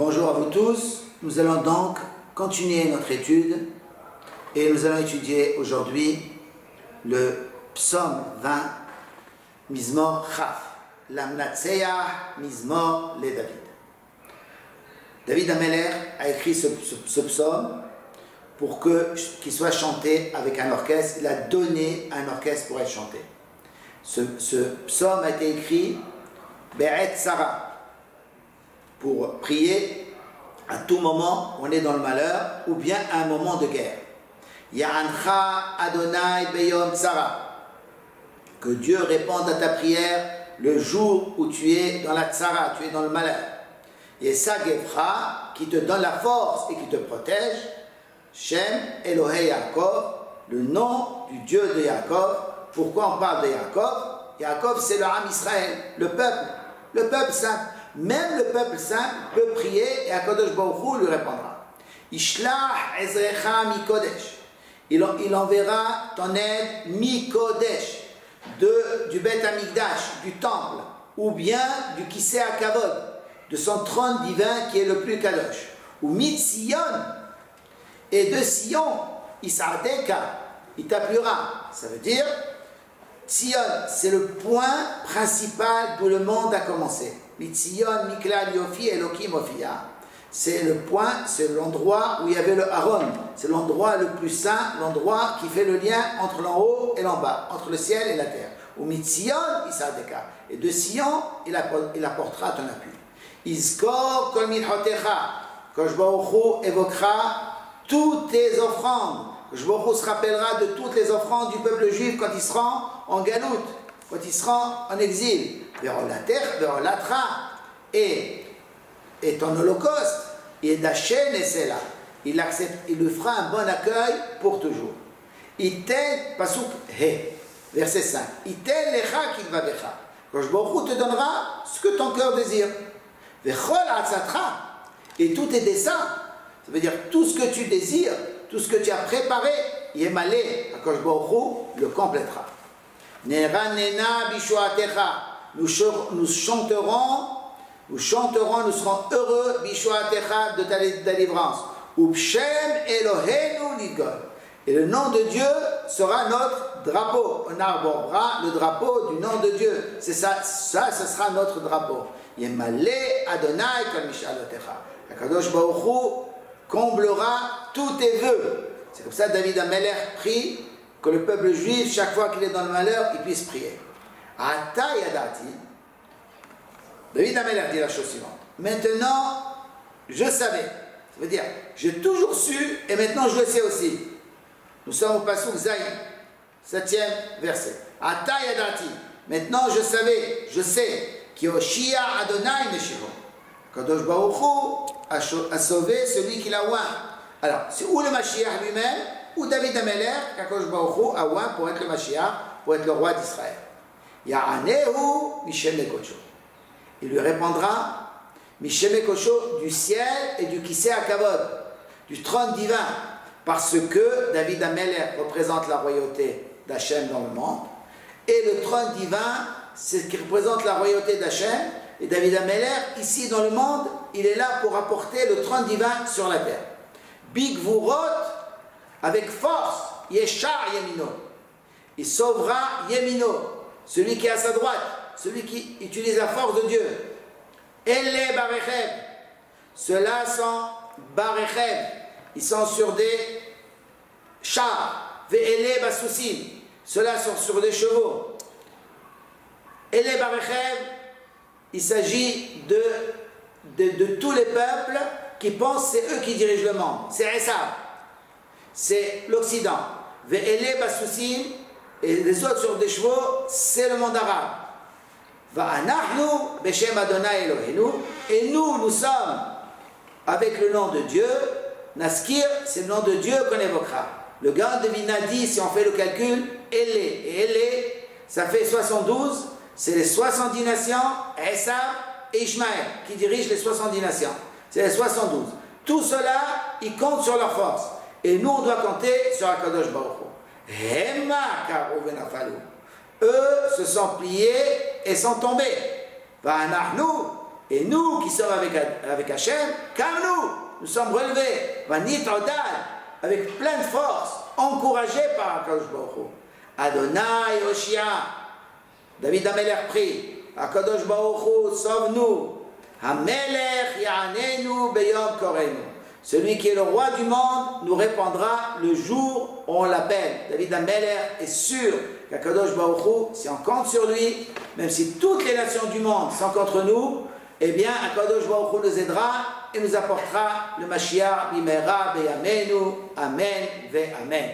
Bonjour à vous tous, nous allons donc continuer notre étude et nous allons étudier aujourd'hui le psaume 20, Mizmor Chaf, Lamnatseya Mizmor le David. David Ameler a écrit ce psaume pour qu'il soit chanté avec un orchestre. Il a donné un orchestre pour être chanté. Ce psaume a été écrit Be'et Sarah, pour prier à tout moment où on est dans le malheur ou bien à un moment de guerre. Ya'ancha Adonai Beyom Tsara, que Dieu réponde à ta prière le jour où tu es dans la tsara, tu es dans le malheur. Yesagevra, qui te donne la force et qui te protège. Shem Elohei Yaakov, le nom du Dieu de Yaakov. Pourquoi on parle de Yaakov? Yaakov, c'est le Ham Israël, le peuple saint. Même le peuple saint peut prier et Akadosh Baruch Hu lui répondra. Ishlach Ezrecha Mikodesh, il enverra ton aide Mikodesh, du Bet Hamikdash, du temple, ou bien du Kisei HaKavod, de son trône divin qui est le plus kadosh. Ou Mitzion, et de Sion, Isardeka, il t'appuiera. Ça veut dire, Sion, c'est le point principal d'où le monde a commencé. Mitzion, Miklal, Yofi, Elohim, Ophia. C'est le point, c'est l'endroit où il y avait le Aaron. C'est l'endroit le plus saint, l'endroit qui fait le lien entre l'en haut et l'en bas, entre le ciel et la terre. Ou Mitzion, Isardeka. Et de Sion, il apportera ton appui. Izkor kol minchotecha. Kosh Baruch Hu évoquera toutes tes offrandes. Kosh Baruch Hu se rappellera de toutes les offrandes du peuple juif quand il sera en galoute, quand il sera en exil. Et ton holocauste, et d'Hachem et c'est là. Il accepte, il lui fera un bon accueil pour toujours. Iten, pasuk he, verset 5. Iten lecha kilvavecha. Kosh Baruch Hu te donnera ce que ton cœur désire. Vechol atzatra, et tous tes desseins, ça veut dire tout ce que tu désires, tout ce que tu as préparé, Yemalé, Akadosh Baruch Hu le complétera. Nera nena bishoatecha, nous chanterons, nous serons heureux bishoatecha de ta délivrance. Upshem Eloheinu nidgol, et le nom de Dieu sera notre drapeau. On arborera le drapeau du nom de Dieu. C'est ça, ce sera notre drapeau. Yemalé Adonai kol mishalotecha. Akadosh Baruch Hu comblera tous tes vœux. C'est comme ça que David Ameler prie que le peuple juif, chaque fois qu'il est dans le malheur, il puisse prier. Ata yadati. David Ameler dit la chose suivante. Maintenant, je savais. Ça veut dire, j'ai toujours su et maintenant je le sais aussi. Nous sommes au pasuk Zayin, 7e verset. Ata yadati. Maintenant je savais, je sais. Ki Oshia Adonai Meshivo. Kadosh Baruch Hu a sauvé celui qui l'a oint. Alors, c'est ou le Mashiach lui-même, ou David Ameler, qu'Akadosh Baruch Hu a oint pour être le Mashiach, pour être le roi d'Israël. Ya'anehu Mishem Ekosho. Il lui répondra, Mishem Ekosho, du ciel et du Kisei HaKavod, du trône divin, parce que David Ameler représente la royauté d'Hachem dans le monde, et le trône divin, c'est ce qui représente la royauté d'Hachem. Et David Ameler, ici dans le monde, il est là pour apporter le trône divin sur la terre. Big Vurot, avec force, Yeshar Yemino. Il sauvera Yemino, celui qui est à sa droite, celui qui utilise la force de Dieu. Elle Barechev, ceux-là sont Barechev, ils sont sur des chars. Ve'ele Basousim, ceux-là sont sur des chevaux. Elle Barechev, il s'agit de tous les peuples qui pensent c'est eux qui dirigent le monde. C'est Esav, c'est l'Occident. Ve'ele Basousim, et les autres sur des chevaux, c'est le monde arabe. Va'anachnu Beshem Adonai Eloheinu, et nous sommes avec le nom de Dieu. Naskir, c'est le nom de Dieu qu'on évoquera. Le gars de Vina dit, si on fait le calcul, Elé, et Elé, ça fait 72. C'est les 70 nations, Esav et Ishmaël, qui dirigent les 70 nations. C'est les 72. Tout cela, ils comptent sur leur force. Et nous, on doit compter sur Akadosh Baruch Hu. Hema karu venafalu. Eux se sont pliés et sont tombés. Va'anachnu Et nous qui sommes avec Hachem, comme nous sommes relevés, Vanit Odal, avec plein de force, encouragés par Akadosh Baruch Hu. Adonai Oshia, David Amelech prie, Akadosh Baruch Hu, sauve-nous. Hamelech Ya'anenu Beyom Korenu. Celui qui est le roi du monde nous répondra le jour où on l'appelle. David Amelech est sûr qu'Akadosh Baruch Hu, si on compte sur lui, même si toutes les nations du monde sont contre nous, eh bien, Akadosh Baruch Hu nous aidera et nous apportera le Mashiach Bimera Beyamenu. Amen ve Amen.